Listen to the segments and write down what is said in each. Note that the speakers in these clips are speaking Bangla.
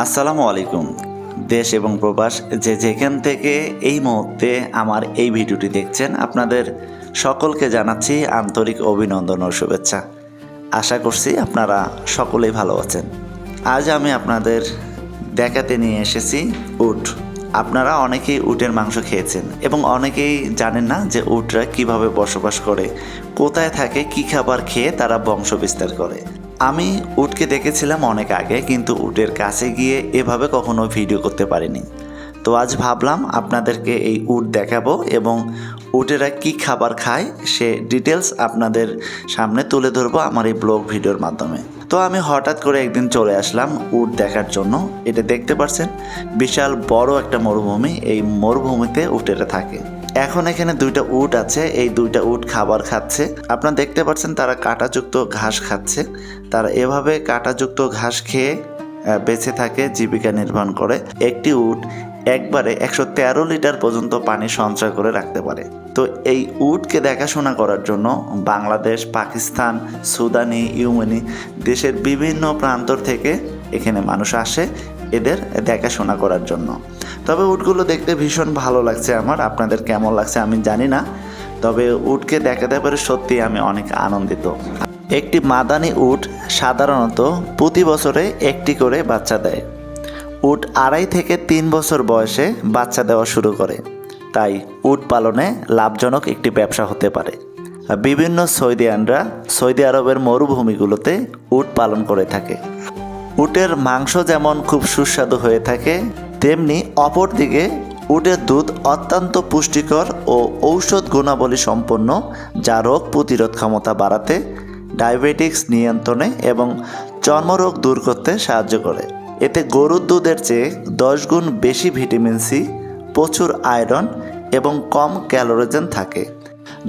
আসসালামু আলাইকুম। দেশ এবং প্রবাস যে যেখান থেকে এই মুহূর্তে আমার এই ভিডিওটি দেখছেন, আপনাদের সকলকে জানাচ্ছি আন্তরিক অভিনন্দন ও শুভেচ্ছা। আশা করছি আপনারা সকলেই ভালো আছেন। আজ আমি আপনাদের দেখাতে নিয়ে এসেছি উট। আপনারা অনেকেই উটের মাংস খেয়েছেন এবং অনেকেই জানেন না যে উটরা কিভাবে বসবাস করে, কোথায় থাকে, কি খাবার খেয়ে তারা বংশ বিস্তার করে। আমি উটকে দেখেছিলাম অনেক আগে, কিন্তু উটের কাছে গিয়ে এভাবে কখনো ভিডিও করতে পারিনি। তো আজ ভাবলাম আপনাদেরকে এই উট দেখাবো এবং উটেরা কি খাবার খায় সে ডিটেলস আপনাদের সামনে তুলে ধরবো আমার এই ব্লগ ভিডিওর মাধ্যমে। তো আমি হঠাৎ করে একদিন চলে আসলাম উট দেখার জন্য। এটা দেখতে পাচ্ছেন বিশাল বড় একটা মরুভূমি, এই মরুভূমিতে উটেরা থাকে। এখন এখানে দুইটা উট আছে, এই দুইটা উট খাবার খাচ্ছে। আপনারা দেখতে পাচ্ছেন তারা কাঁটাযুক্ত ঘাস খাচ্ছে। তারা এভাবে কাঁটাযুক্ত ঘাস খেয়ে বেঁচে থাকে, জীবিকা নির্বাহ করে। একটি উট একবারে 113 লিটার পর্যন্ত পানি সঞ্চয় করে রাখতে পারে। তো এই উটকে দেখাশোনা করার জন্য বাংলাদেশ, পাকিস্তান, সুদানি, ইয়েমেনি দেশের বিভিন্ন প্রান্তর থেকে এখানে মানুষ আসে এদের দেখাশোনা করার জন্য। তবে উটগুলো দেখতে ভীষণ ভালো লাগছে আমার। আপনাদের কেমন লাগছে আমি জানি না, তবে উটকে দেখাতে পারে সত্যি আমি অনেক আনন্দিত। একটি মাদানী উট সাধারণত প্রতি বছরে একটি করে বাচ্চা দেয়। উট 2.5 থেকে 3 বছর বয়সে বাচ্চা দেওয়া শুরু করে, তাই উট পালনে লাভজনক একটি ব্যবসা হতে পারে। বিভিন্ন সৌদিয়ানরা সৌদি আরবের মরুভূমিগুলোতে উট পালন করে থাকে। উটের মাংস যেমন খুব সুস্বাদু হয়ে থাকে, তেমনি অপরদিকে উটের দুধ অত্যন্ত পুষ্টিকর ও ঔষধ গুণাবলী সম্পন্ন, যা রোগ প্রতিরোধ ক্ষমতা বাড়াতে, ডায়াবেটিক্স নিয়ন্ত্রণে এবং চর্মরোগ দূর করতে সাহায্য করে। এতে গরুর দুধের চেয়ে 10 গুণ বেশি ভিটামিন সি, প্রচুর আয়রন এবং কম ক্যালোরিজেন থাকে,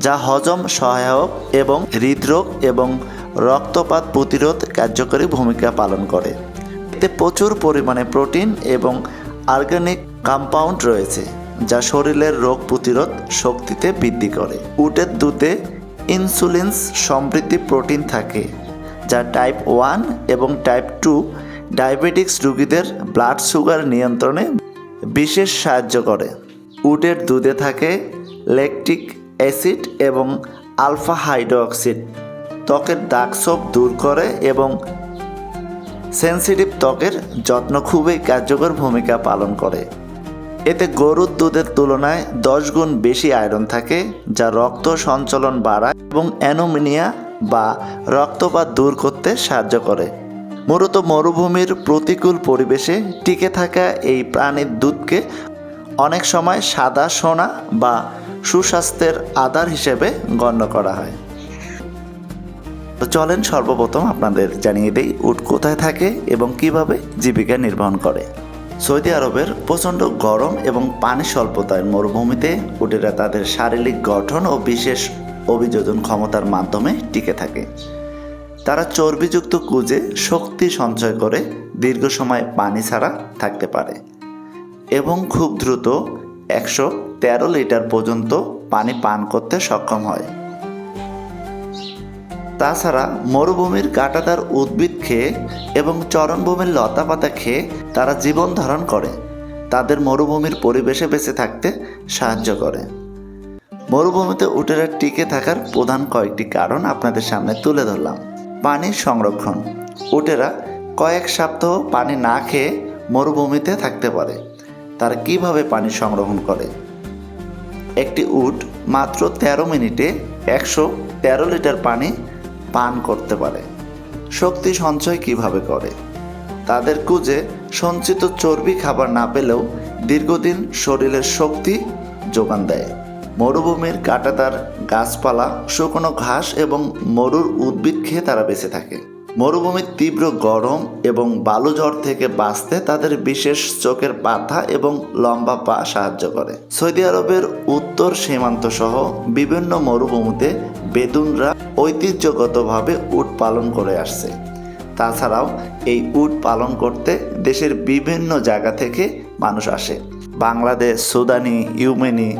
যা হজম সহায়ক এবং হৃদরোগ এবং রক্তপাত প্রতিরোধ কার্যকরী ভূমিকা পালন করে। এতে প্রচুর পরিমাণে প্রোটিন এবং অর্গানিক কম্পাউন্ড রয়েছে, যা শরীরের রোগ প্রতিরোধ শক্তিতে বৃদ্ধি করে। উটের দুধে ইনসুলিন সমৃদ্ধি প্রোটিন থাকে, যা টাইপ 1 এবং টাইপ 2 ডায়াবেটিক্স রোগীদের ব্লাড সুগার নিয়ন্ত্রণে বিশেষ সাহায্য করে। উটের দুধে থাকে ল্যাকটিক অ্যাসিড এবং আলফা হাইড্রোক্সিড, ত্বকের দাগছোপ দূর করে এবং সেনসিটিভ ত্বকের যত্ন খুবই কার্যকর ভূমিকা পালন করে। এতে গরুর দুধের তুলনায় 10 গুণ বেশি আয়রন থাকে, যা রক্ত সঞ্চালন বাড়ায় এবং অ্যানোমিয়া বা রক্তপাত দূর করতে সাহায্য করে। মূলত মরুভূমির প্রতিকূল পরিবেশে টিকে থাকা এই প্রাণীর দুধকে অনেক সময় সাদা সোনা বা সুস্বাস্থ্যের আধার হিসেবে গণ্য করা হয়। তো চলেন সর্বপ্রথম আপনাদের জানিয়ে দেই উট কোথায় থাকে এবং কিভাবে জীবিকা নির্বাহ করে। সৌদি আরবের প্রচণ্ড গরম এবং পানি স্বল্পতার মরুভূমিতে উটেরা তাদের শারীরিক গঠন ও বিশেষ অভিযোজন ক্ষমতার মাধ্যমে টিকে থাকে। তারা চর্বিযুক্ত কুঁজে শক্তি সঞ্চয় করে দীর্ঘ সময় পানি ছাড়া থাকতে পারে এবং খুব দ্রুত 113 লিটার পর্যন্ত পানি পান করতে সক্ষম হয়। তাছাড়া মরুভূমির কাঁটাতার উদ্ভিদ খেয়ে এবং চরণভূমির লতাপাতা খেয়ে তারা জীবন ধারণ করে, তাদের মরুভূমির পরিবেশে বেঁচে থাকতে সাহায্য করে। মরুভূমিতে উটেরা টিকে থাকার প্রধান কয়েকটি কারণ আপনাদের সামনে তুলে ধরলাম। পানির সংরক্ষণ। উটেরা কয়েক সপ্তাহ পানি না খেয়ে মরুভূমিতে থাকতে পারে। তারা কিভাবে পানি সংরক্ষণ করে? একটি উট মাত্র 13 মিনিটে 113 লিটার পানি পান করতে পারে। শক্তি সঞ্চয় কিভাবে করে? তাদের কুঁজে সঞ্চিত চর্বি খাবার না পেলেও দীর্ঘদিন শরীরের শক্তি যোগান দেয়। মরুভূমির কাঁটাতার গাছপালা, শুকনো ঘাস এবং মরুর উদ্ভিদ খেয়ে তারা বেঁচে থাকে। মরুভূমির তীব্র গরম এবং বালুঝড় থেকে বাঁচতে তাদের বিশেষ চোখের পাতা এবং লম্বা পা সাহায্য করে। সৌদি আরবের উত্তর সীমান্ত সহ বিভিন্ন মরুভূমিতে বেদুনরা ঐতিহ্যগতভাবে উট পালন করে আসছে। তাছাড়াও এই উট পালন করতে দেশের বিভিন্ন জায়গা থেকে মানুষ আসে। বাংলাদেশ, সুদানি, ইয়েমেনি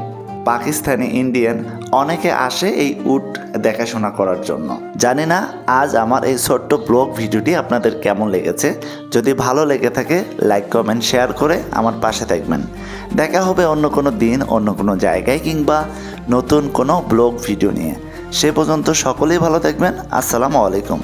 পাকিস্তানি, ইন্ডিয়ান অনেকে আসে এই উট দেখাশোনা করার জন্য। জানি না আজ আমার এই ছোট্ট ব্লগ ভিডিওটি আপনাদের কেমন লেগেছে। যদি ভালো লেগে থাকে লাইক, কমেন্ট, শেয়ার করে আমার পাশে থাকবেন। দেখা হবে অন্য কোনো দিন, অন্য কোনো জায়গায়, কিংবা নতুন কোনো ব্লগ ভিডিও নিয়ে। সে পর্যন্ত সকলেই ভালো থাকবেন। আসসালামু আলাইকুম।